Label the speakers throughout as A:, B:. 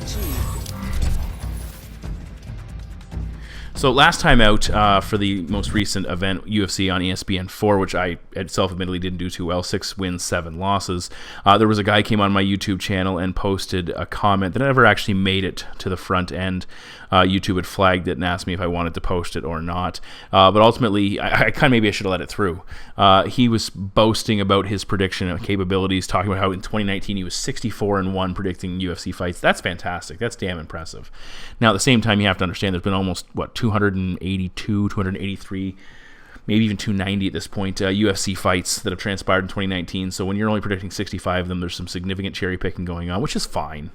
A: achieved.
B: So last time out for the most recent event, UFC on ESPN4, which I self-admittedly didn't do too well, 6 wins, 7 losses, there was a guy who came on my YouTube channel and posted a comment that never actually made it to the front end. YouTube had flagged it and asked me if I wanted to post it or not. But ultimately, I kind of maybe I should have let it through. He was boasting about his prediction capabilities, talking about how in 2019 he was 64-1 predicting UFC fights. That's fantastic. That's damn impressive. Now, at the same time, you have to understand there's been almost, 282, 283, maybe even 290 at this point, UFC fights that have transpired in 2019. So when you're only predicting 65 of them, there's some significant cherry picking going on, which is fine.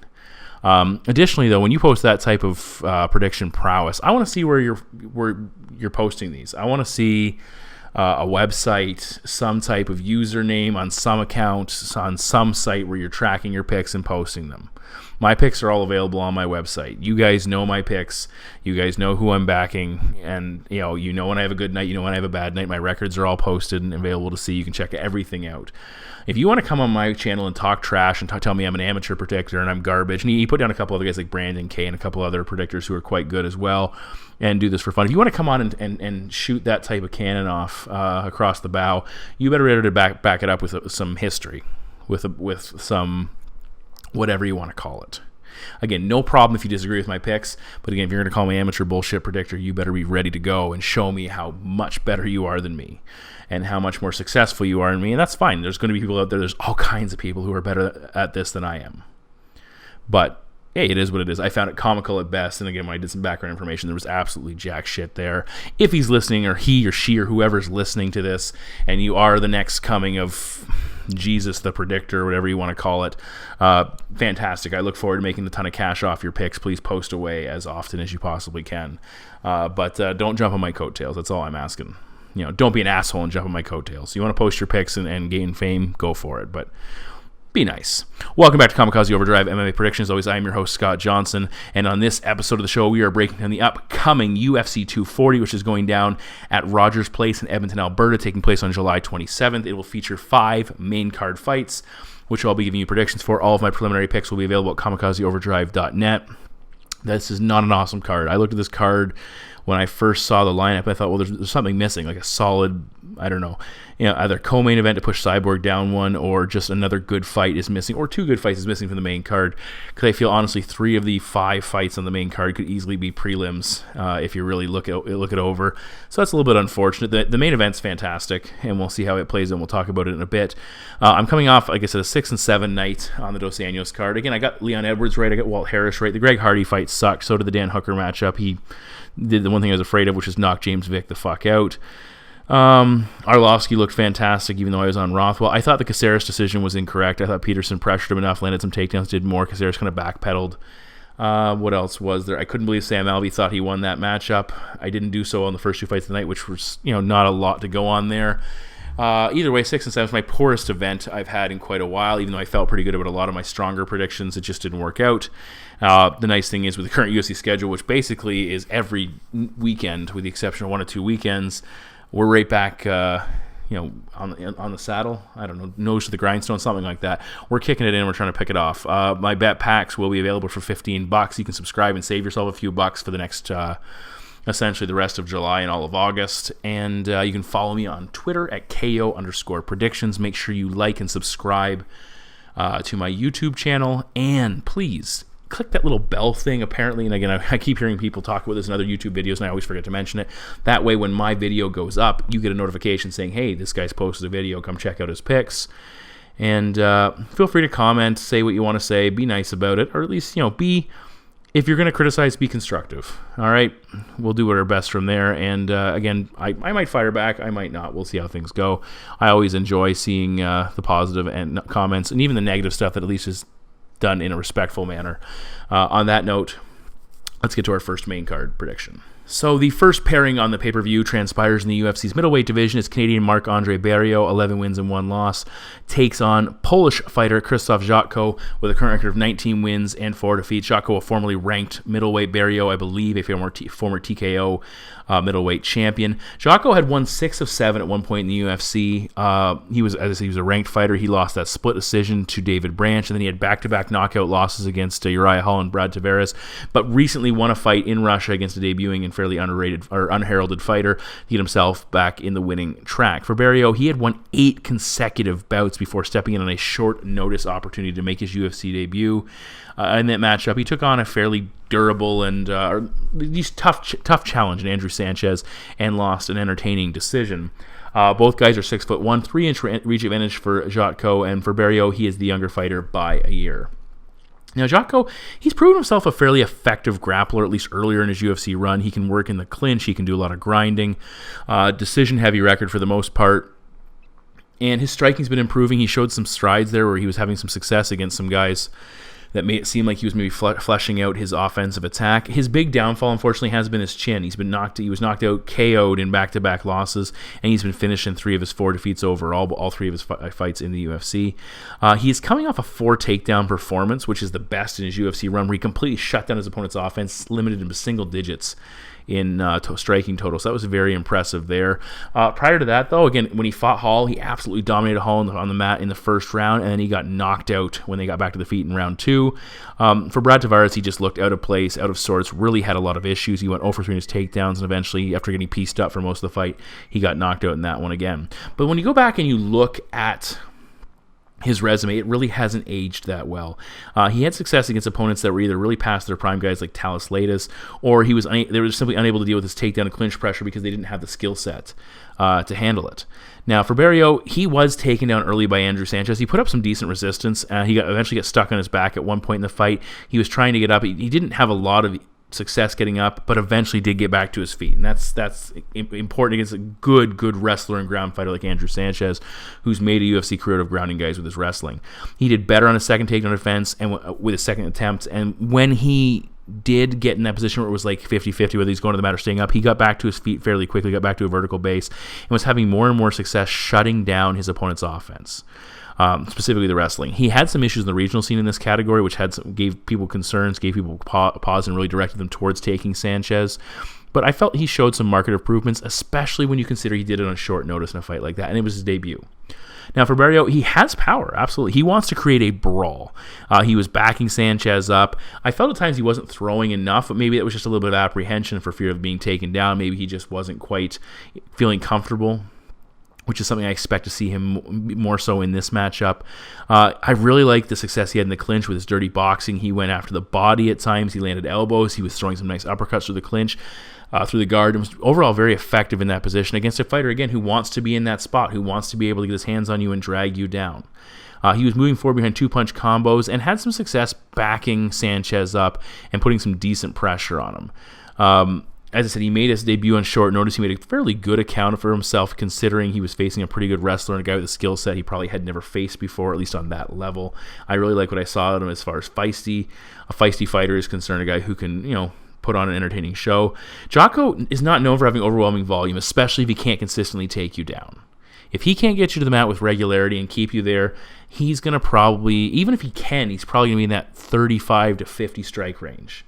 B: Additionally, though, when you post that type of prediction prowess, I want to see where you're posting these. I want to see a website, some type of username on some account, on some site where you're tracking your picks and posting them. My picks are all available on my website. You guys know my picks. You guys know who I'm backing, and you know when I have a good night, you know when I have a bad night. My records are all posted and available to see. You can check everything out. If you want to come on my channel and talk trash and tell me I'm an amateur predictor and I'm garbage, and he put down a couple other guys like Brandon K and a couple other predictors who are quite good as well, and do this for fun. If you want to come on and shoot that type of cannon off across the bow, you better be able to back it up with some history, with some whatever you want to call it. Again, no problem if you disagree with my picks, but again, if you're going to call me amateur bullshit predictor, you better be ready to go and show me how much better you are than me and how much more successful you are than me, and that's fine. There's going to be people out there, there's all kinds of people who are better at this than I am. But hey, it is what it is. I found it comical at best, and again, when I did some background information, there was absolutely jack shit there. If he's listening, or he or she or whoever's listening to this, and you are the next coming of Jesus the Predictor, or whatever you want to call it, fantastic. I look forward to making a ton of cash off your picks. Please post away as often as you possibly can. But don't jump on my coattails. That's all I'm asking. Don't be an asshole and jump on my coattails. You want to post your picks and gain fame, go for it. But be nice. Welcome back to Kamikaze Overdrive MMA Predictions. As always, I am your host, Scott Johnson, and on this episode of the show, we are breaking down the upcoming UFC 240, which is going down at Rogers Place in Edmonton, Alberta, taking place on July 27th. It will feature 5 main card fights, which I'll be giving you predictions for. All of my preliminary picks will be available at kamikazeoverdrive.net. This is not an awesome card. I looked at this card when I first saw the lineup. I thought, well, there's something missing, like a solid, I don't know, either co-main event to push Cyborg down one, or just another good fight is missing, or 2 good fights is missing from the main card. Because I feel, honestly, 3 of the 5 fights on the main card could easily be prelims if you really look it over. So that's a little bit unfortunate. The main event's fantastic, and we'll see how it plays, and we'll talk about it in a bit. I'm coming off, like I said, a 6 and 7 night on the Dos Anjos card. Again, I got Leon Edwards right, I got Walt Harris right. The Greg Hardy fight sucked. So did the Dan Hooker matchup. He did the one thing I was afraid of, which is knock James Vick the fuck out. Arlovsky looked fantastic, even though I was on Rothwell. I thought the Caceres decision was incorrect. I thought Peterson pressured him enough, landed some takedowns, did more. Caceres kind of backpedaled. What else was there? I couldn't believe Sam Alvey thought he won that matchup. I didn't do so on the first 2 fights of the night, which was, not a lot to go on there. Either way, 6 and 7 is my poorest event I've had in quite a while, even though I felt pretty good about a lot of my stronger predictions. It just didn't work out. The nice thing is, with the current UFC schedule, which basically is every weekend with the exception of 1 or 2 weekends, we're right back on the saddle. I don't know, nose to the grindstone, something like that. We're kicking it in. We're trying to pick it off. My bet packs will be available for $15. You can subscribe and save yourself a few bucks for the next essentially the rest of July and all of August. And you can follow me on Twitter at KO_predictions. Make sure you like and subscribe to my YouTube channel. And please click that little bell thing, apparently. And again, I keep hearing people talk about this in other YouTube videos, and I always forget to mention it. That way, when my video goes up, you get a notification saying, hey, this guy's posted a video. Come check out his picks. And feel free to comment, say what you want to say, be nice about it, or at least, if you're going to criticize, be constructive. All right? We'll do our best from there. And again, I might fire back. I might not. We'll see how things go. I always enjoy seeing the positive and comments, and even the negative stuff that at least is done in a respectful manner. On that note, let's get to our first main card prediction. So the first pairing on the pay-per-view transpires in the UFC's middleweight division as Canadian Marc-Andre Barriault, 11 wins and 1 loss, takes on Polish fighter Krzysztof Jotko with a current record of 19 wins and 4 defeats. Jotko, a formerly ranked middleweight, Barriault, I believe, a former TKO middleweight champion. Jotko had won 6 of 7 at one point in the UFC. He was a ranked fighter. He lost that split decision to David Branch, and then he had back-to-back knockout losses against Uriah Hall and Brad Tavares, but recently won a fight in Russia against a debuting and fairly underrated or unheralded fighter to get himself back in the winning track. For Barriault, he had won 8 consecutive bouts before stepping in on a short notice opportunity to make his UFC debut. In that matchup, he took on a fairly durable and tough challenge in Andrew Sanchez and lost an entertaining decision. Both guys are 6'1", 3-inch reach advantage for Jotko, and for Barriault, he is the younger fighter by a year. Now, Jotko, he's proven himself a fairly effective grappler, at least earlier in his UFC run. He can work in the clinch. He can do a lot of grinding. Decision-heavy record for the most part. And his striking's been improving. He showed some strides there where he was having some success against some guys that made it seem like he was maybe fleshing out his offensive attack. His big downfall, unfortunately, has been his chin. He was knocked out, KO'd in back-to-back losses, and he's been finished in 3 of his 4 defeats overall, but all 3 of his fights in the UFC. He is coming off a 4 takedown performance, which is the best in his UFC run, where he completely shut down his opponent's offense, limited him to single digits in striking total. So that was very impressive there. Prior to that, though, again, when he fought Hall, he absolutely dominated Hall on the mat in the first round, and then he got knocked out when they got back to the feet in round 2. For Brad Tavares, he just looked out of place, out of sorts, really had a lot of issues. He went 0 for 3 in his takedowns, and eventually, after getting pieced up for most of the fight, he got knocked out in that one again. But when you go back and you look at his resume, it really hasn't aged that well. He had success against opponents that were either really past their prime, guys like Talis Latis, or they were simply unable to deal with his takedown and clinch pressure because they didn't have the skill set to handle it. Now, for Barriault, he was taken down early by Andrew Sanchez. He put up some decent resistance. He eventually got stuck on his back at one point in the fight. He was trying to get up. He didn't have a lot of success getting up, but eventually did get back to his feet, and that's important against a good wrestler and ground fighter like Andrew Sanchez, who's made a UFC career out of grounding guys with his wrestling. He did better on his second takedown defense and with his second attempt, and when he did get in that position where it was like 50-50 whether he's going to the mat or staying up, he got back to his feet fairly quickly, got back to a vertical base, and was having more and more success shutting down his opponent's offense. Specifically the wrestling. He had some issues in the regional scene in this category, which gave people concerns, gave people pause, and really directed them towards taking Sanchez. But I felt he showed some market improvements, especially when you consider he did it on short notice in a fight like that, and it was his debut. Now, for Barriault, he has power, absolutely. He wants to create a brawl. He was backing Sanchez up. I felt at times he wasn't throwing enough, but maybe it was just a little bit of apprehension for fear of being taken down. Maybe he just wasn't quite feeling comfortable, which is something I expect to see him more so in this matchup. I really like the success he had in the clinch with his dirty boxing. He went after the body at times. He landed elbows. He was throwing some nice uppercuts through the clinch, through the guard, and was overall very effective in that position against a fighter, again, who wants to be in that spot, who wants to be able to get his hands on you and drag you down. He was moving forward behind 2-punch combos and had some success backing Sanchez up and putting some decent pressure on him. As I said, he made his debut on short notice. He made a fairly good account for himself, considering he was facing a pretty good wrestler and a guy with a skill set he probably had never faced before, at least on that level. I really like what I saw of him as far as a feisty fighter is concerned, a guy who can, put on an entertaining show. Jotko is not known for having overwhelming volume, especially if he can't consistently take you down. If he can't get you to the mat with regularity and keep you there, he's going to probably, even if he can, he's probably going to be in that 35 to 50 strike range.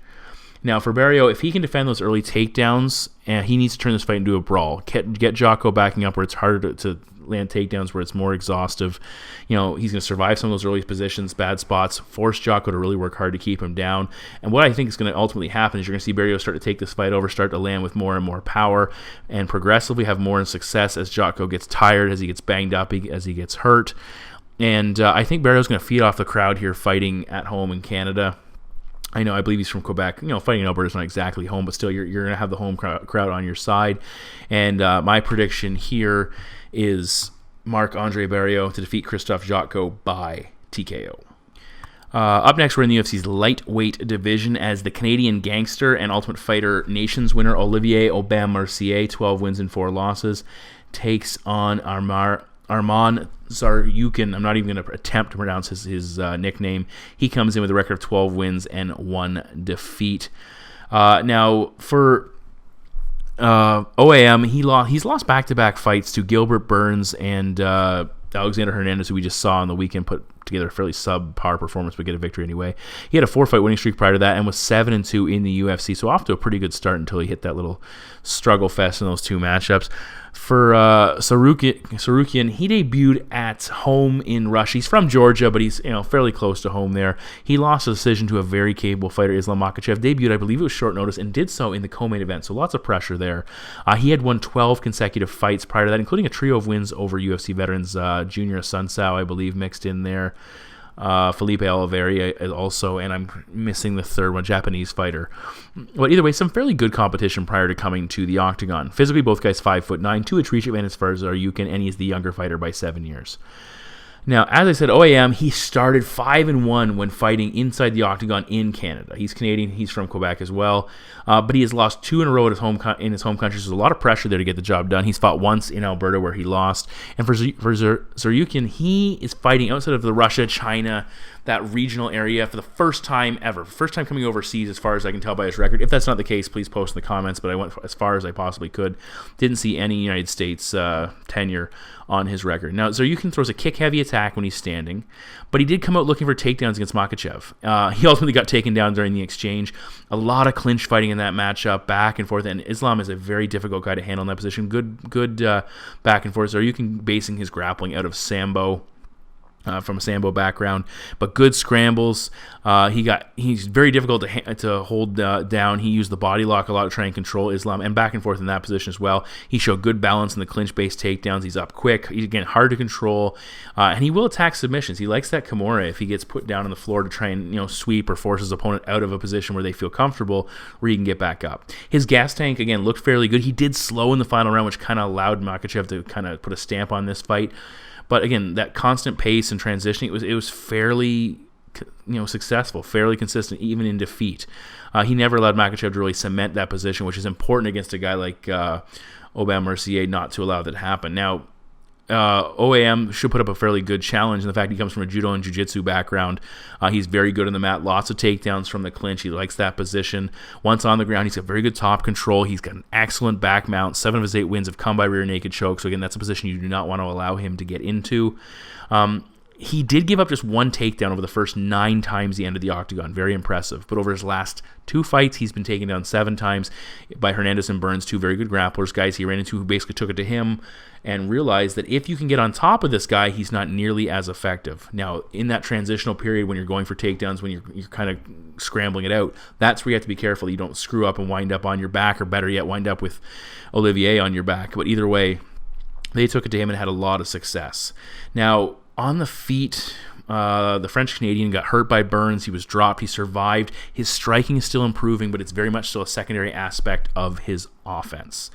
B: Now, for Barriault, if he can defend those early takedowns, he needs to turn this fight into a brawl. Get Jotko backing up where it's harder to land takedowns, where it's more exhaustive. He's going to survive some of those early positions, bad spots, force Jotko to really work hard to keep him down. And what I think is going to ultimately happen is you're going to see Barriault start to take this fight over, start to land with more and more power, and progressively have more success as Jotko gets tired, as he gets banged up, as he gets hurt. And I think Barriault's going to feed off the crowd here fighting at home in Canada. I believe he's from Quebec. Fighting in Alberta is not exactly home, but still, you're going to have the home crowd on your side. And my prediction here is Marc-Andre Barriault to defeat Krzysztof Jotko by TKO. Up next, we're in the UFC's lightweight division as the Canadian gangster and Ultimate Fighter Nations winner Olivier Aubin-Mercier, 12 wins and 4 losses, takes on Arman Tsarukyan. I'm not even going to attempt to pronounce his nickname. He comes in with a record of 12 wins and 1 defeat. Now, for OAM, he's lost back-to-back fights to Gilbert Burns and Alexander Hernandez, who we just saw on the weekend put together a fairly subpar performance but get a victory anyway. He had a 4-fight winning streak prior to that and was 7-2 in the UFC, so off to a pretty good start until he hit that little struggle fest in those two matchups. For Tsarukyan, he debuted at home in Russia. He's from Georgia, but he's fairly close to home there. He lost a decision to a very capable fighter, Islam Makhachev. Debuted, I believe it was short notice, and did so in the co-main event, so lots of pressure there. He had won 12 consecutive fights prior to that, including a trio of wins over UFC veterans, Junior Sunsao, I believe, mixed in there. Felipe Olivier also, and I'm missing the third one, Japanese fighter. But either way, some fairly good competition prior to coming to the octagon. Physically, both guys 5'9", 2 inch reach advantage as far as Tsarukyan, and he's the younger fighter by 7 years. Now, as I said, OAM, he started 5-1 when fighting inside the octagon in Canada. He's Canadian. He's from Quebec as well. But he has lost 2 in a row in his home country. So there's a lot of pressure there to get the job done. He's fought once in Alberta where he lost. And for Tsarukyan, he is fighting outside of the Russia, China, that regional area for the first time ever. First time coming overseas, as far as I can tell by his record. If that's not the case, please post in the comments, but I went as far as I possibly could. Didn't see any United States tenure on his record. Now, Tsarukyan throws a kick-heavy attack when he's standing, but he did come out looking for takedowns against Makhachev. He ultimately got taken down during the exchange. A lot of clinch fighting in that matchup, back and forth, and Islam is a very difficult guy to handle in that position. Good back and forth. Tsarukyan basing his grappling out of Sambo. From a Sambo background, but good scrambles. He's very difficult to hold down. He used the body lock a lot to try and control Islam, and back and forth in that position as well. He showed good balance in the clinch-based takedowns. He's up quick. He's, again, hard to control, and he will attack submissions. He likes that Kimura if he gets put down on the floor to try and sweep or force his opponent out of a position where they feel comfortable, where he can get back up. His gas tank, again, looked fairly good. He did slow in the final round, which kind of allowed Makhachev to kind of put a stamp on this fight. But again, that constant pace and transitioning, it was fairly successful, fairly consistent, even in defeat. He never allowed Makhachev to really cement that position, which is important against a guy like Aubin-Mercier not to allow that to happen. Now, OAM should put up a fairly good challenge in the fact he comes from a judo and jiu-jitsu background. He's very good on the mat, lots of takedowns from the clinch. He likes that position. Once on the ground, he's got very good top control. He's got an excellent back mount. 7 of his 8 wins have come by rear naked choke. So again, that's a position you do not want to allow him to get into. He did give up just 1 takedown over the first 9 times he entered the octagon. Very impressive. But over his last 2 fights, he's been taken down 7 times by Hernandez and Burns, 2 very good grapplers, guys he ran into who basically took it to him and realized that if you can get on top of this guy, he's not nearly as effective. Now, in that transitional period when you're going for takedowns, when you're kind of scrambling it out, that's where you have to be careful. You don't screw up and wind up on your back, or better yet, wind up with Olivier on your back. But either way, they took it to him and had a lot of success. Now, on the feet, the French-Canadian got hurt by Burns. He was dropped. He survived. His striking is still improving, but it's very much still a secondary aspect of his offense.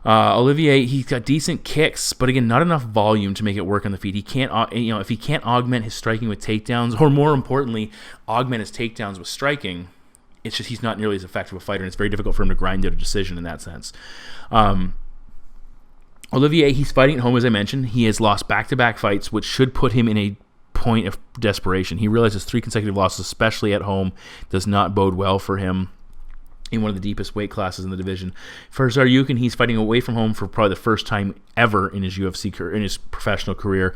B: Olivier, he's got decent kicks, but again, not enough volume to make it work on the feet. He can't, if he can't augment his striking with takedowns, or more importantly, augment his takedowns with striking, it's just he's not nearly as effective a fighter, and it's very difficult for him to grind out a decision in that sense. Olivier, he's fighting at home, as I mentioned. He has lost back-to-back fights, which should put him in a point of desperation. He realizes 3 consecutive losses, especially at home, does not bode well for him in one of the deepest weight classes in the division. For Tsarukyan, he's fighting away from home for probably the first time ever in his UFC career, in his professional career.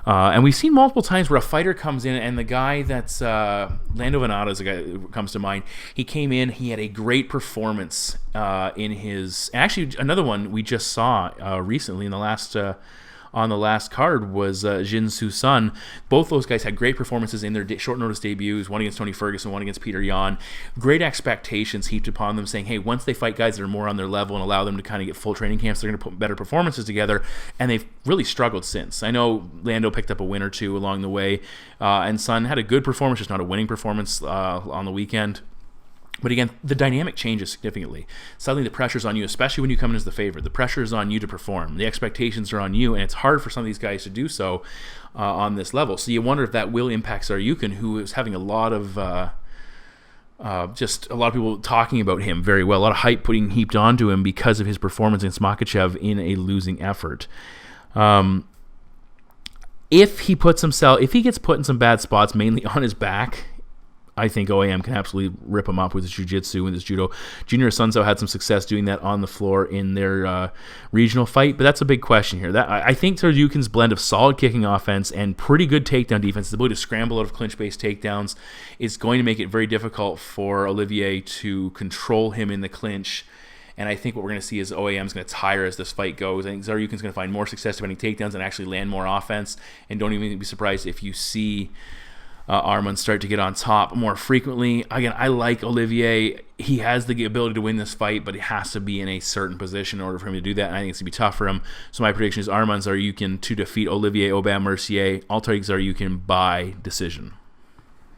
B: And we've seen multiple times where a fighter comes in, and the guy that's Lando Venata is a guy who comes to mind. He came in, he had a great performance in his. Actually, another one we just saw recently in the last. On the last card was Jin Soo Sun. Both those guys had great performances in their short notice debuts, one against Tony Ferguson, one against Peter Yan. Great expectations heaped upon them, saying, hey, once they fight guys that are more on their level and allow them to kind of get full training camps, they're going to put better performances together, and they've really struggled since. I know Lando picked up a win or 2 along the way, and Sun had a good performance, just not a winning performance on the weekend. But again, the dynamic changes significantly. Suddenly the pressure's on you, especially when you come in as the favorite. The pressure is on you to perform. The expectations are on you, and it's hard for some of these guys to do so on this level. So you wonder if that will impact Tsarukyan, who is having a lot of just a lot of people talking about him very well. A lot of hype being heaped onto him because of his performance against Makhachev in a losing effort. If he gets put in some bad spots, mainly on his back, I think OAM can absolutely rip him up with his jiu-jitsu and his judo. Junior Sunso had some success doing that on the floor in their regional fight, but that's a big question here. I think Tsarukyan's blend of solid kicking offense and pretty good takedown defense, the ability to scramble out of clinch-based takedowns, is going to make it very difficult for Olivier to control him in the clinch. And I think what we're going to see is OAM's going to tire as this fight goes. I think Tsarukyan's going to find more success defending takedowns and actually land more offense. And don't even be surprised if you see Arman start to get on top more frequently. Again, I like Olivier. He has the ability to win this fight, but it has to be in a certain position in order for him to do that. And I think it's going to be tough for him. So my prediction is Arman Tsarukyan to defeat Olivier Aubin-Mercier. I'll take Tsarukyan by decision.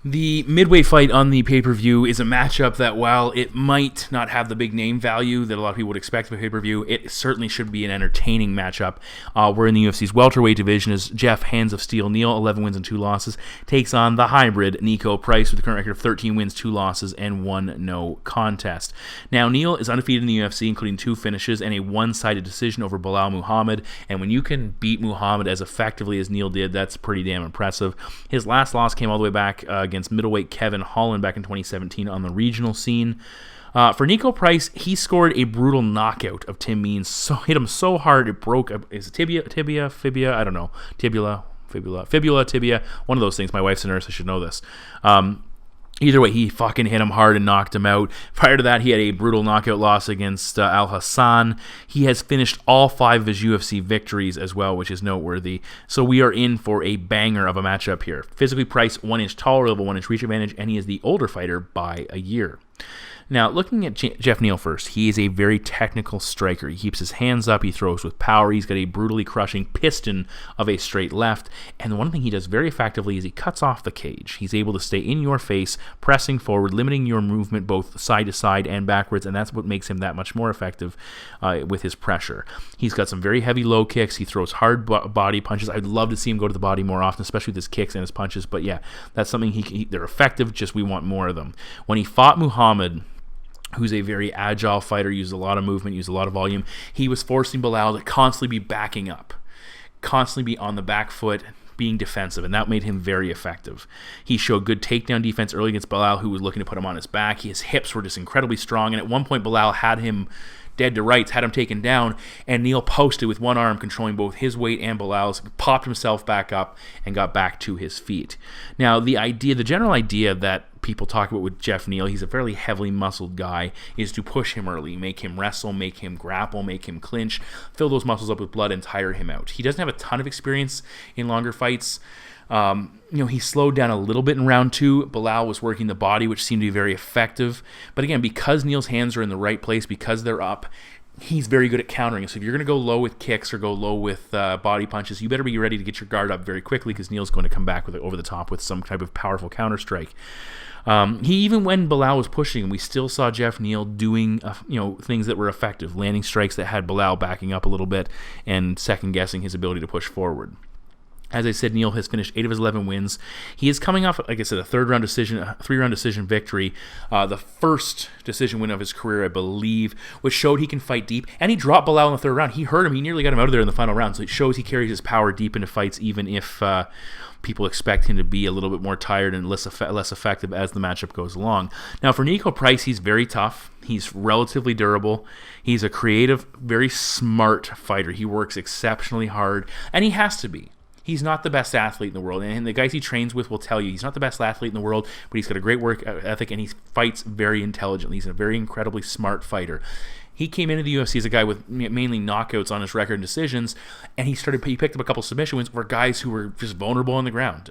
B: The midway fight on the pay-per-view is a matchup that, while it might not have the big name value that a lot of people would expect from a pay-per-view, it certainly should be an entertaining matchup. We're in the UFC's welterweight division as Geoff Hands of Steel Neal, 11 wins and 2 losses, takes on the hybrid Niko Price with a current record of 13 wins, 2 losses, and 1 no contest. Now, Neal is undefeated in the UFC, including 2 finishes and a one-sided decision over Belal Muhammad, and when you can beat Muhammad as effectively as Neal did, that's pretty damn impressive. His last loss came all the way back against middleweight Kevin Holland back in 2017 on the regional scene. For Niko Price, he scored a brutal knockout of Tim Means. Hit him so hard it broke. Is it fibula? I don't know. Fibula, tibia. One of those things. My wife's a nurse. I should know this. Either way, he fucking hit him hard and knocked him out. Prior to that, he had a brutal knockout loss against Al Hassan. He has finished all 5 of his UFC victories as well, which is noteworthy. So we are in for a banger of a matchup here. Physically priced, 1 inch taller, level 1 inch reach advantage, and he is the older fighter by a year. Now, looking at Geoff Neal first, he is a very technical striker. He keeps his hands up, he throws with power, he's got a brutally crushing piston of a straight left, and the one thing he does very effectively is he cuts off the cage. He's able to stay in your face, pressing forward, limiting your movement both side to side and backwards, and that's what makes him that much more effective with his pressure. He's got some very heavy low kicks, he throws hard body punches. I'd love to see him go to the body more often, especially with his kicks and his punches, but yeah, that's something they're effective, just we want more of them. When he fought Muhammad, who's a very agile fighter, used a lot of movement, used a lot of volume, he was forcing Belal to constantly be backing up, constantly be on the back foot, being defensive, and that made him very effective. He showed good takedown defense early against Belal, who was looking to put him on his back. His hips were just incredibly strong, and at one point Belal had him dead to rights, had him taken down, and Neal posted with one arm, controlling both his weight and Belal's, popped himself back up, and got back to his feet. Now, the general idea that people talk about with Geoff Neal, he's a fairly heavily muscled guy, is to push him early, make him wrestle, make him grapple, make him clinch, fill those muscles up with blood, and tire him out. He doesn't have a ton of experience in longer fights. He slowed down a little bit in round 2. Belal was working the body, which seemed to be very effective. But again, because Neal's hands are in the right place, because they're up, he's very good at countering. So if you're going to go low with kicks or go low with body punches, you better be ready to get your guard up very quickly, because Neal's going to come back with over the top with some type of powerful counter strike. Even when Belal was pushing, we still saw Geoff Neal doing things that were effective, landing strikes that had Belal backing up a little bit and second guessing his ability to push forward. As I said, Neal has finished 8 of his 11 wins. He is coming off, like I said, a 3-round decision victory. The first decision win of his career, I believe, which showed he can fight deep. And he dropped Belal in the 3rd round. He hurt him. He nearly got him out of there in the final round. So it shows he carries his power deep into fights, even if people expect him to be a little bit more tired and less effective as the matchup goes along. Now, for Niko Price, he's very tough. He's relatively durable. He's a creative, very smart fighter. He works exceptionally hard, and he has to be. He's not the best athlete in the world, and the guys he trains with will tell you he's not the best athlete in the world, but he's got a great work ethic, and he fights very intelligently. He's a very incredibly smart fighter. He came into the UFC as a guy with mainly knockouts on his record and decisions, and he picked up a couple submission wins for guys who were just vulnerable on the ground.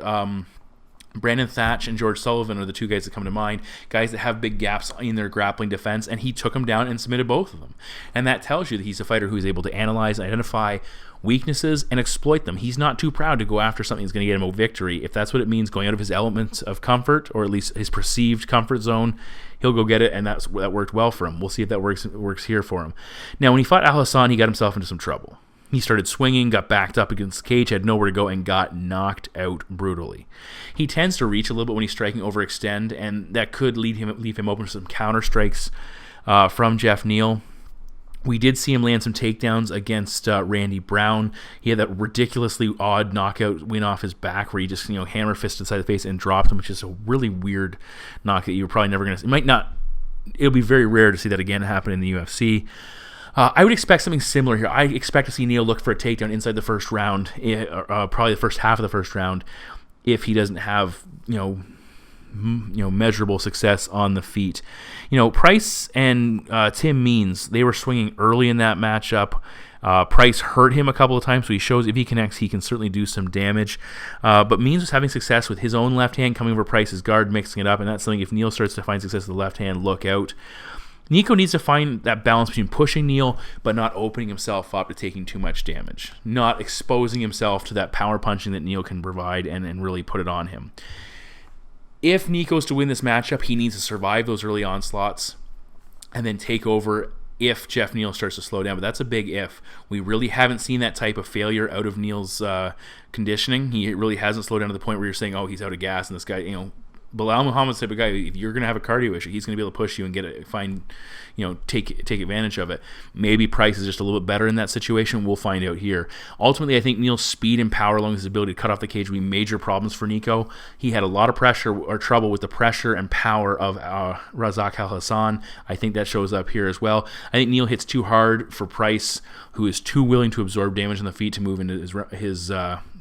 B: Brandon Thatch and George Sullivan are the 2 guys that come to mind, guys that have big gaps in their grappling defense, and he took them down and submitted both of them. And that tells you that he's a fighter who is able to analyze, identify weaknesses, and exploit them. He's not too proud to go after something that's going to get him a victory. If that's what it means, going out of his element of comfort, or at least his perceived comfort zone, he'll go get it, and that worked well for him. We'll see if that works here for him. Now, when he fought Al Hassan, he got himself into some trouble. He started swinging, got backed up against the cage, had nowhere to go, and got knocked out brutally. He tends to reach a little bit when he's striking, overextend, and that could leave him open for some counter strikes from Geoff Neal. We did see him land some takedowns against Randy Brown. He had that ridiculously odd knockout win off his back where he just, hammer fisted inside the face and dropped him, which is a really weird knockout. You're probably never going to... It'll be very rare to see that again happen in the UFC. I would expect something similar here. I expect to see Neal look for a takedown inside the first round, probably the first half of the first round, if he doesn't have, measurable success on the feet. Price and Tim Means, they were swinging early in that matchup. Price hurt him a couple of times, so he shows if he connects, he can certainly do some damage. But Means was having success with his own left hand coming over Price's guard, mixing it up, and that's something if Neal starts to find success with the left hand, look out. Niko needs to find that balance between pushing Neal, but not opening himself up to taking too much damage, not exposing himself to that power punching that Neal can provide and really put it on him. If Niko's to win this matchup, he needs to survive those early onslaughts and then take over if Geoff Neal starts to slow down. But that's a big if. We really haven't seen that type of failure out of Neal's conditioning. He really hasn't slowed down to the point where you're saying, oh, he's out of gas, and this guy, Bilal Muhammad's the type of guy, if you're going to have a cardio issue, he's going to be able to push you and take advantage of it. Maybe Price is just a little bit better in that situation. We'll find out here. Ultimately, I think Neal's speed and power, along with his ability to cut off the cage, will be major problems for Niko. He had a lot of pressure or trouble with the pressure and power of Razak Al Hassan. I think that shows up here as well. I think Neal hits too hard for Price, who is too willing to absorb damage on the feet to move into his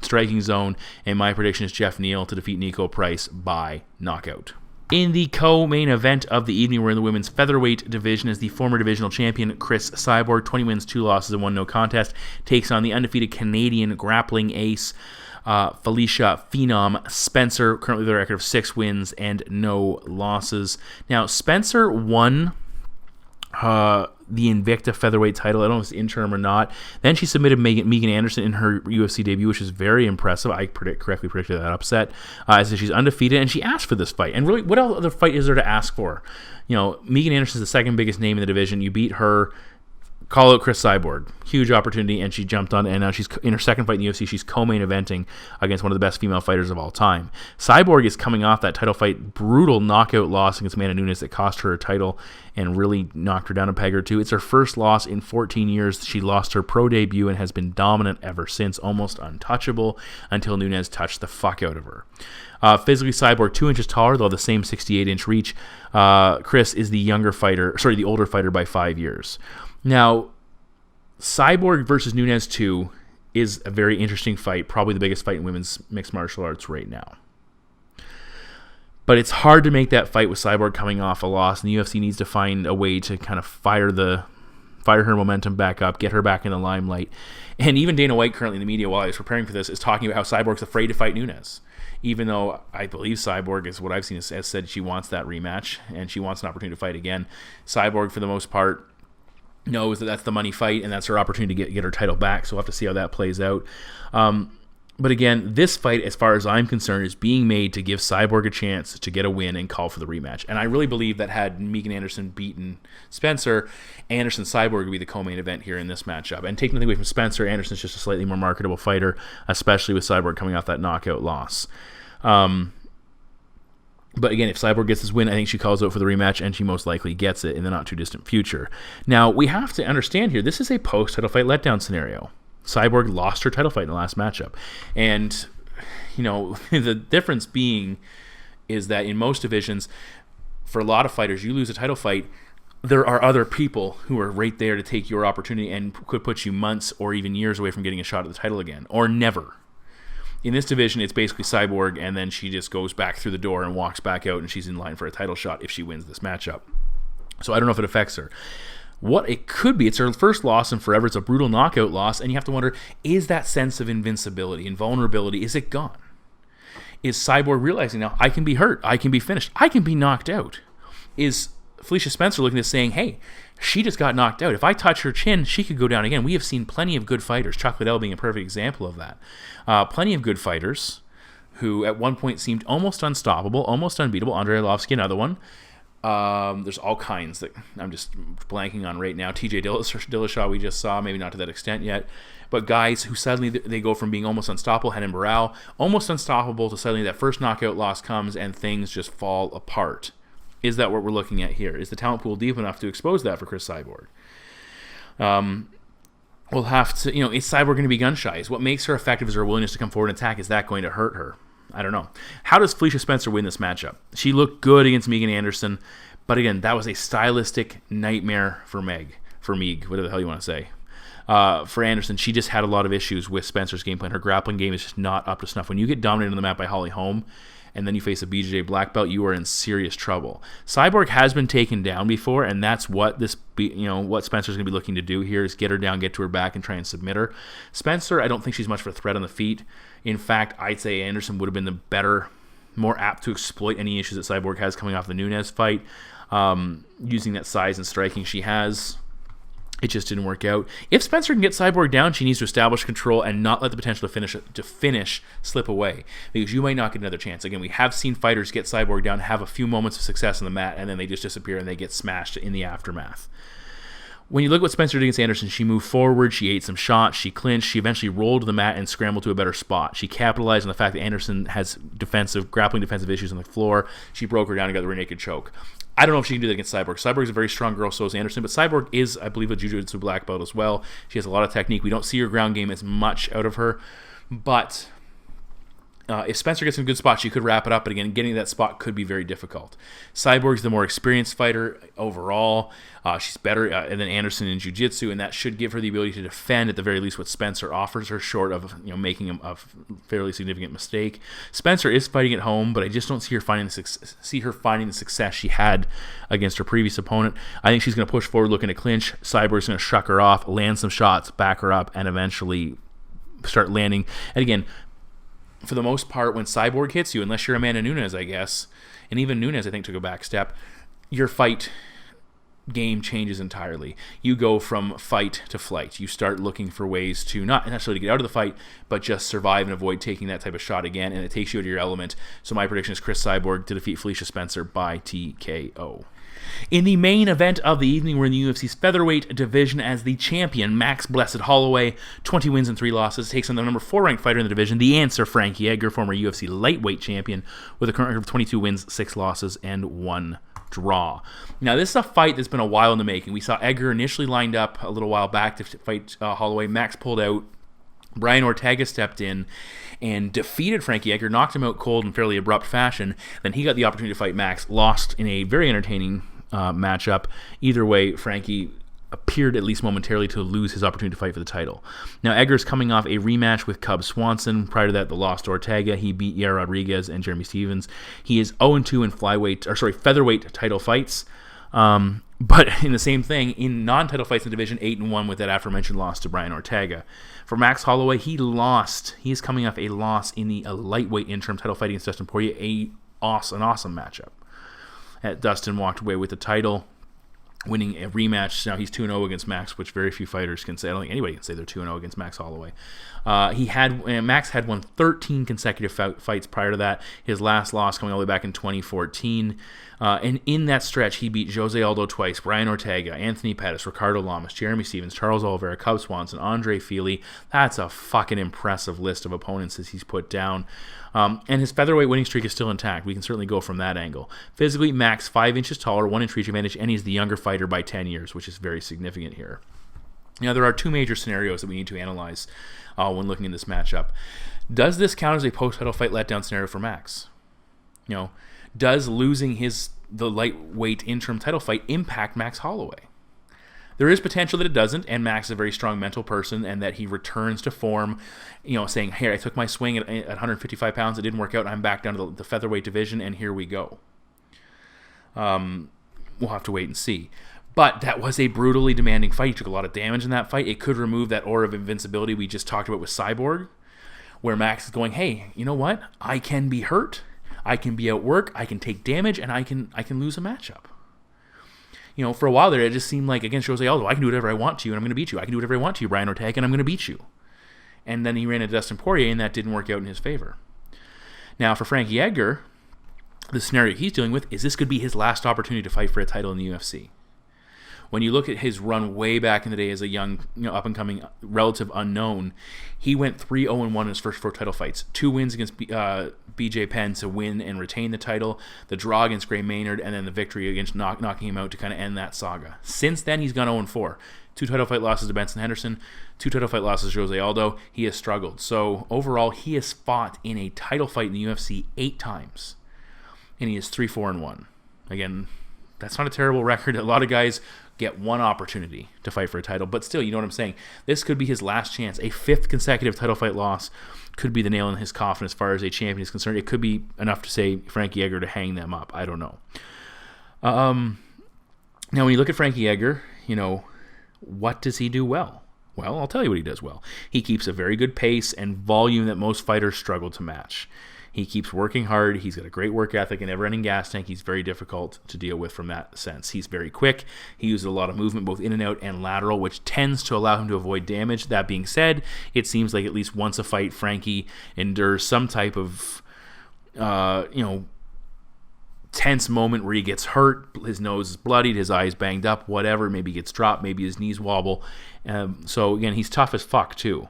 B: striking zone, and my prediction is Geoff Neal to defeat Niko Price by knockout. In the co-main event of the evening, we're in the women's featherweight division as the former divisional champion Cris Cyborg, 20 wins, 2 losses, and 1 no contest, takes on the undefeated Canadian grappling ace Felicia Phenom Spencer, currently with a record of 6 wins and no losses. Now, Spencer won the Invicta featherweight title. I don't know if it's interim or not. Then she submitted Megan Anderson in her UFC debut, which is very impressive. I correctly predicted that upset. So she's undefeated, and she asked for this fight. And really, what other fight is there to ask for? Megan Anderson's the second biggest name in the division. You beat her. Call out Cris Cyborg. Huge opportunity, and she jumped on, and now she's in her second fight in the UFC. She's co-main eventing against one of the best female fighters of all time. Cyborg is coming off that title fight, brutal knockout loss against Amanda Nunes that cost her a title and really knocked her down a peg or two. It's her first loss in 14 years. She lost her pro debut and has been dominant ever since, almost untouchable until Nunes touched the fuck out of her. Physically, Cyborg 2 inches taller, though the same 68-inch reach. Cris is the older fighter by 5 years. Now, Cyborg versus Nunes 2 is a very interesting fight, probably the biggest fight in women's mixed martial arts right now. But it's hard to make that fight with Cyborg coming off a loss, and the UFC needs to find a way to kind of fire her momentum back up, get her back in the limelight. And even Dana White, currently in the media while I was preparing for this, is talking about how Cyborg's afraid to fight Nunes. Even though I believe Cyborg, is what I've seen, has said she wants that rematch, and she wants an opportunity to fight again. Cyborg, for the most part, knows that that's the money fight and that's her opportunity to get her title back, so we'll have to see how that plays out. But again, this fight, as far as I'm concerned, is being made to give Cyborg a chance to get a win and call for the rematch. And I really believe that had Megan Anderson beaten Spencer, Anderson-Cyborg would be the co-main event here in this matchup. And taking nothing away from Spencer, Anderson's just a slightly more marketable fighter, especially with Cyborg coming off that knockout loss. But again, if Cyborg gets this win, I think she calls out for the rematch, and she most likely gets it in the not-too-distant future. Now, we have to understand here, this is a post-title fight letdown scenario. Cyborg lost her title fight in the last matchup. And, the difference being is that in most divisions, for a lot of fighters, you lose a title fight, there are other people who are right there to take your opportunity and could put you months or even years away from getting a shot at the title again, or never. In this division, it's basically Cyborg, and then she just goes back through the door and walks back out, and she's in line for a title shot if she wins this matchup. So I don't know if it affects her. What it could be, it's her first loss in forever. It's a brutal knockout loss, and you have to wonder, is that sense of invincibility and vulnerability, is it gone? Is Cyborg realizing now, I can be hurt, I can be finished, I can be knocked out? Is Felicia Spencer looking at this saying, hey, she just got knocked out. If I touch her chin, she could go down again. We have seen plenty of good fighters, Chuck Liddell being a perfect example of that. Plenty of good fighters who at one point seemed almost unstoppable, almost unbeatable. Andrei Arlovski, another one. There's all kinds that I'm just blanking on right now. TJ Dillashaw we just saw, maybe not to that extent yet. But guys who suddenly they go from being almost unstoppable, Renan Barão, almost unstoppable, to suddenly that first knockout loss comes and things just fall apart. Is that what we're looking at here? Is the talent pool deep enough to expose that for Cris Cyborg? We'll have to, is Cyborg going to be gun shy? Is what makes her effective is her willingness to come forward and attack. Is that going to hurt her? I don't know. How does Felicia Spencer win this matchup? She looked good against Megan Anderson, but again, that was a stylistic nightmare for Meg, whatever the hell you want to say. For Anderson, she just had a lot of issues with Spencer's game plan. Her grappling game is just not up to snuff. When you get dominated on the mat by Holly Holm, and then you face a BJJ black belt, you are in serious trouble. Cyborg has been taken down before, and that's what what Spencer's going to be looking to do here is get her down, get to her back, and try and submit her. Spencer, I don't think she's much of a threat on the feet. In fact, I'd say Anderson would have been the better, more apt to exploit any issues that Cyborg has coming off the Nunes fight, using that size and striking she has. It just didn't work out. If Spencer can get Cyborg down, she needs to establish control and not let the potential to finish slip away, because you might not get another chance. Again, we have seen fighters get Cyborg down, have a few moments of success on the mat, and then they just disappear and they get smashed in the aftermath. When you look at what Spencer did against Anderson, she moved forward, she ate some shots, she clinched, she eventually rolled to the mat and scrambled to a better spot. She capitalized on the fact that Anderson has grappling defensive issues on the floor. She broke her down and got the rear naked choke. I don't know if she can do that against Cyborg. Cyborg is a very strong girl, so is Anderson, but Cyborg is, I believe, a jiu-jitsu black belt as well. She has a lot of technique. We don't see her ground game as much out of her, but if Spencer gets in a good spot, she could wrap it up, but again, getting to that spot could be very difficult. Cyborg's the more experienced fighter overall. She's better than Anderson in jiu-jitsu, and that should give her the ability to defend at the very least what Spencer offers her, short of making a fairly significant mistake. Spencer is fighting at home, but I just don't see her finding the success she had against her previous opponent. I think she's going to push forward, looking to clinch. Cyborg's going to shuck her off, land some shots, back her up, and eventually start landing. And again, for the most part, when Cyborg hits you, unless you're Amanda Nunes, I guess, and even Nunes, I think, took a back step, your fight game changes entirely. You go from fight to flight. You start looking for ways to not necessarily get out of the fight, but just survive and avoid taking that type of shot again, and it takes you out of your element. So my prediction is Cris Cyborg to defeat Felicia Spencer by TKO. In the main event of the evening, we're in the UFC's featherweight division as the champion, Max Blessed Holloway, 20 wins and 3 losses, takes on the number 4 ranked fighter in the division, the answer, Frankie Edgar, former UFC lightweight champion, with a current record of 22 wins, 6 losses, and 1 draw. Now, this is a fight that's been a while in the making. We saw Edgar initially lined up a little while back to fight Holloway. Max pulled out. Brian Ortega stepped in and defeated Frankie Edgar, knocked him out cold in fairly abrupt fashion. Then he got the opportunity to fight Max, lost in a very entertaining matchup. Either way, Frankie appeared at least momentarily to lose his opportunity to fight for the title. Now, Edgar's coming off a rematch with Cub Swanson. Prior to that, the loss to Ortega. He beat Yair Rodriguez and Jeremy Stevens. He is 0-2 in featherweight title fights. But in the same thing, in non-title fights in the division, 8-1 with that aforementioned loss to Brian Ortega. For Max Holloway, he lost. He is coming off a loss in the lightweight interim title fight against Dustin Poirier. An awesome matchup. Dustin walked away with the title, winning a rematch. Now he's 2-0 against Max, which very few fighters can say. I don't think anybody can say they're 2-0 against Max Holloway. Max had won 13 consecutive fights prior to that. His last loss coming all the way back in 2014. And in that stretch, he beat Jose Aldo twice, Brian Ortega, Anthony Pettis, Ricardo Lamas, Jeremy Stevens, Charles Oliveira, Cub Swanson, Andre Fili. That's a fucking impressive list of opponents that he's put down. And his featherweight winning streak is still intact. We can certainly go from that angle. Physically, Max 5 inches taller, 1 inch reach advantage, and he's the younger fighter by 10 years, which is very significant here. Now, there are 2 major scenarios that we need to analyze when looking at this matchup. Does this count as a post-title fight letdown scenario for Max? Does losing the lightweight interim title fight impact Max Holloway? There is potential that it doesn't, and Max is a very strong mental person, and that he returns to form, saying, hey, I took my swing at 155 pounds, it didn't work out, and I'm back down to the featherweight division, and here we go. We'll have to wait and see. But that was a brutally demanding fight. He took a lot of damage in that fight. It could remove that aura of invincibility we just talked about with Cyborg, where Max is going, hey, you know what? I can be hurt, I can be at work, I can take damage, and I can lose a matchup. For a while there, it just seemed like against Jose Aldo, I can do whatever I want to you, and I'm going to beat you. I can do whatever I want to you, Brian Ortega, and I'm going to beat you. And then he ran into Dustin Poirier, and that didn't work out in his favor. Now, for Frankie Edgar, the scenario he's dealing with is this could be his last opportunity to fight for a title in the UFC. When you look at his run way back in the day as a young, up-and-coming, relative unknown, he went 3-0-1 in his first 4 title fights. 2 wins against BJ Penn to win and retain the title, the draw against Gray Maynard, and then the victory against knocking him out to kind of end that saga. Since then, he's gone 0-4. 2 title fight losses to Benson Henderson, 2 title fight losses to Jose Aldo. He has struggled. So overall, he has fought in a title fight in the UFC 8 times, and he is 3-4-1. Again, that's not a terrible record. A lot of guys get one opportunity to fight for a title, but still, you know what I'm saying? This could be his last chance. A 5th consecutive title fight loss could be the nail in his coffin as far as a champion is concerned. It could be enough to say Frankie Edgar to hang them up. I don't know. Now, when you look at Frankie Edgar, what does he do well? Well, I'll tell you what he does well. He keeps a very good pace and volume that most fighters struggle to match. He keeps working hard. He's got a great work ethic and never-ending gas tank. He's very difficult to deal with from that sense. He's very quick. He uses a lot of movement, both in and out and lateral, which tends to allow him to avoid damage. That being said, it seems like at least once a fight, Frankie endures some type of, tense moment where he gets hurt, his nose is bloodied, his eyes banged up, whatever, maybe he gets dropped, maybe his knees wobble. So again, he's tough as fuck too.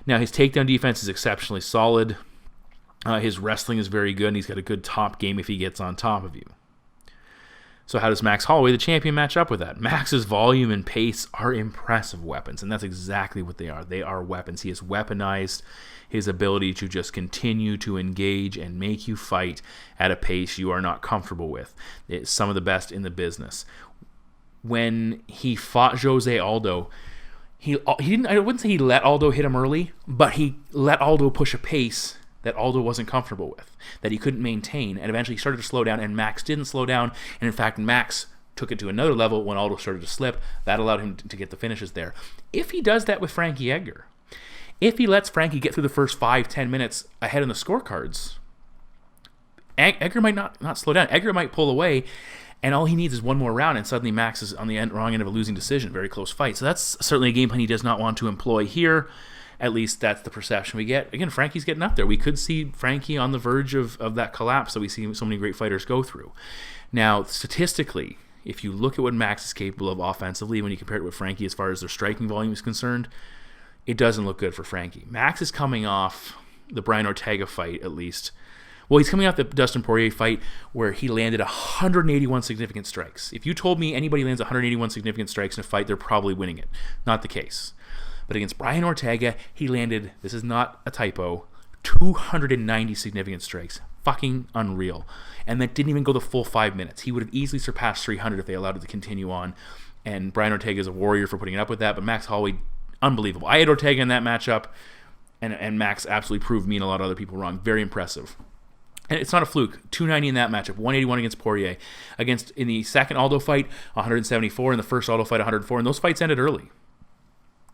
B: Now, his takedown defense is exceptionally solid. His wrestling is very good, and he's got a good top game if he gets on top of you. So how does Max Holloway, the champion, match up with that? Max's volume and pace are impressive weapons, and that's exactly what they are. They are weapons. He has weaponized his ability to just continue to engage and make you fight at a pace you are not comfortable with. It's some of the best in the business. When he fought Jose Aldo, he didn't. I wouldn't say he let Aldo hit him early, but he let Aldo push a pace that Aldo wasn't comfortable with, that he couldn't maintain, and eventually he started to slow down, and Max didn't slow down, and in fact, Max took it to another level when Aldo started to slip. That allowed him to get the finishes there. If he does that with Frankie Edgar, if he lets Frankie get through the first 5-10 minutes ahead in the scorecards, Edgar might not slow down. Edgar might pull away, and all he needs is one more round, and suddenly Max is on the wrong end of a losing decision. Very close fight. So that's certainly a game plan he does not want to employ here. At least that's the perception we get. Again, Frankie's getting up there. We could see Frankie on the verge of that collapse that we see so many great fighters go through. Now, statistically, if you look at what Max is capable of offensively when you compare it with Frankie as far as their striking volume is concerned, it doesn't look good for Frankie. Max is coming off the Brian Ortega fight, at least. Well, he's coming off the Dustin Poirier fight where he landed 181 significant strikes. If you told me anybody lands 181 significant strikes in a fight, they're probably winning it. Not the case. But against Brian Ortega, he landed, this is not a typo, 290 significant strikes. Fucking unreal. And that didn't even go the full 5 minutes. He would have easily surpassed 300 if they allowed it to continue on. And Brian Ortega is a warrior for putting it up with that. But Max Holloway, unbelievable. I had Ortega in that matchup, and Max absolutely proved me and a lot of other people wrong. Very impressive. And it's not a fluke. 290 in that matchup. 181 against Poirier. In the second Aldo fight, 174. In the first Aldo fight, 104. And those fights ended early.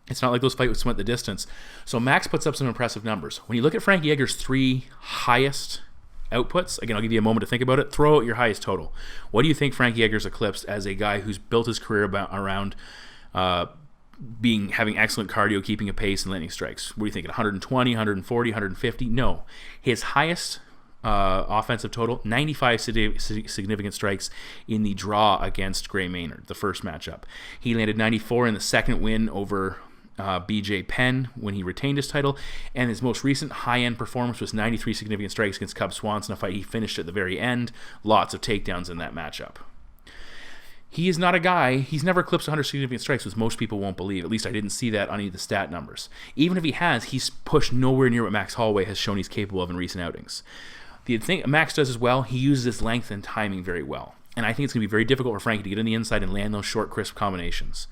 B: It's not like those fights went the distance. So Max puts up some impressive numbers. When you look at Frankie Edgar's 3 highest outputs, again, I'll give you a moment to think about it. Throw out your highest total. What do you think Frankie Edgar's eclipsed as a guy who's built his career around having excellent cardio, keeping a pace, and landing strikes? What do you think? 120, 140, 150? No. His highest offensive total, 95 significant strikes in the draw against Gray Maynard, the first matchup. He landed 94 in the second win over BJ Penn when he retained his title, and his most recent high-end performance was 93 significant strikes against Cub Swanson, a fight he finished at the very end. Lots of takedowns in that matchup. He is not a guy, he's never eclipsed 100 significant strikes, which most people won't believe. At least I didn't see that on any of the stat numbers. Even if he has, he's pushed nowhere near what Max Holloway has shown he's capable of in recent outings. The thing Max does as well, he uses his length and timing very well. And I think it's going to be very difficult for Frankie to get in the inside and land those short, crisp combinations.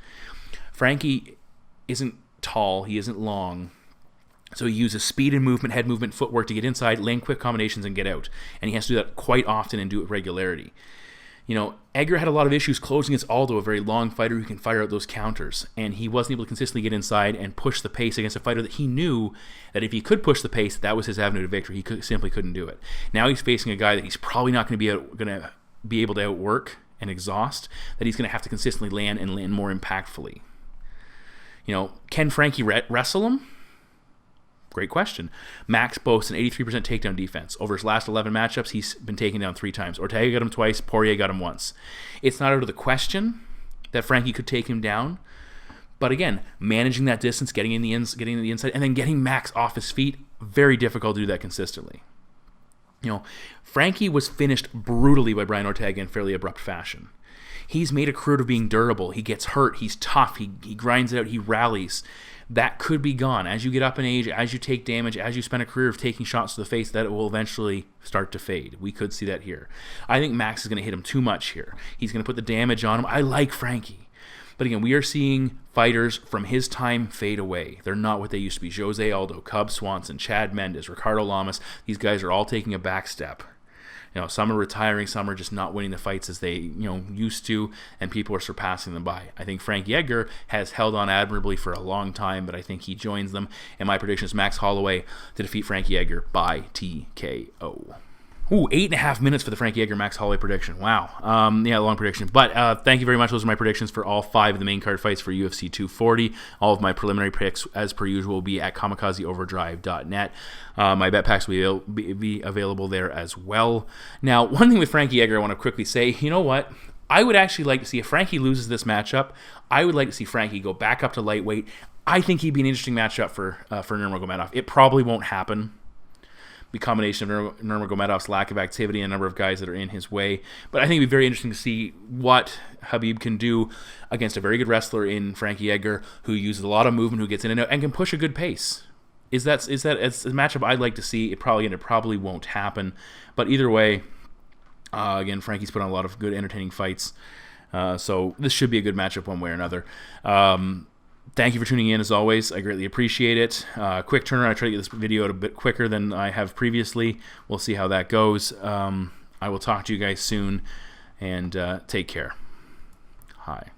B: Frankie isn't tall, he isn't long, so he uses speed and movement, head movement, footwork to get inside, land quick combinations, and get out. And he has to do that quite often and do it with regularity. Edgar had a lot of issues closing against Aldo, a very long fighter who can fire out those counters, and he wasn't able to consistently get inside and push the pace against a fighter that he knew that if he could push the pace, that was his avenue to victory. He simply couldn't do it. Now he's facing a guy that he's probably not going to be able to outwork and exhaust, that he's going to have to consistently land and land more impactfully. Can Frankie wrestle him? Great question. Max boasts an 83% takedown defense. Over his last 11 matchups, he's been taken down 3 times. Ortega got him twice, Poirier got him once. It's not out of the question, that Frankie could take him down. But again, managing that distance, getting in the inside, and then getting Max off his feet, very difficult to do that consistently. Frankie was finished brutally by Brian Ortega in fairly abrupt fashion. He's made a career of being durable. He gets hurt. He's tough. He grinds it out. He rallies. That could be gone. As you get up in age, as you take damage, as you spend a career of taking shots to the face, that it will eventually start to fade. We could see that here. I think Max is going to hit him too much here. He's going to put the damage on him. I like Frankie. But again, we are seeing fighters from his time fade away. They're not what they used to be. Jose Aldo, Cub Swanson, Chad Mendes, Ricardo Lamas. These guys are all taking a back step. Some are retiring, some are just not winning the fights as they, used to, and people are surpassing them by. I think Frankie Edgar has held on admirably for a long time, but I think he joins them. And my prediction is Max Holloway to defeat Frankie Edgar by TKO. Ooh, 8.5 minutes for the Frankie Edgar Max Holloway prediction. Wow. Long prediction. But thank you very much. Those are my predictions for all 5 of the main card fights for UFC 240. All of my preliminary picks, as per usual, will be at kamikazeoverdrive.net. My bet packs will be available there as well. Now, one thing with Frankie Edgar I want to quickly say, you know what? I would actually like to see, if Frankie loses this matchup, I would like to see Frankie go back up to lightweight. I think he'd be an interesting matchup for Nurmagomedov. It probably won't happen. The combination of Nurmagomedov's lack of activity and a number of guys that are in his way. But I think it'd be very interesting to see what Khabib can do against a very good wrestler in Frankie Edgar, who uses a lot of movement, who gets in and out, and can push a good pace. Is that it's a matchup I'd like to see. It probably won't happen. But either way, again, Frankie's put on a lot of good, entertaining fights. So this should be a good matchup one way or another. Thank you for tuning in, as always. I greatly appreciate it. Quick turnaround. I try to get this video out a bit quicker than I have previously. We'll see how that goes. I will talk to you guys soon, and take care. Hi.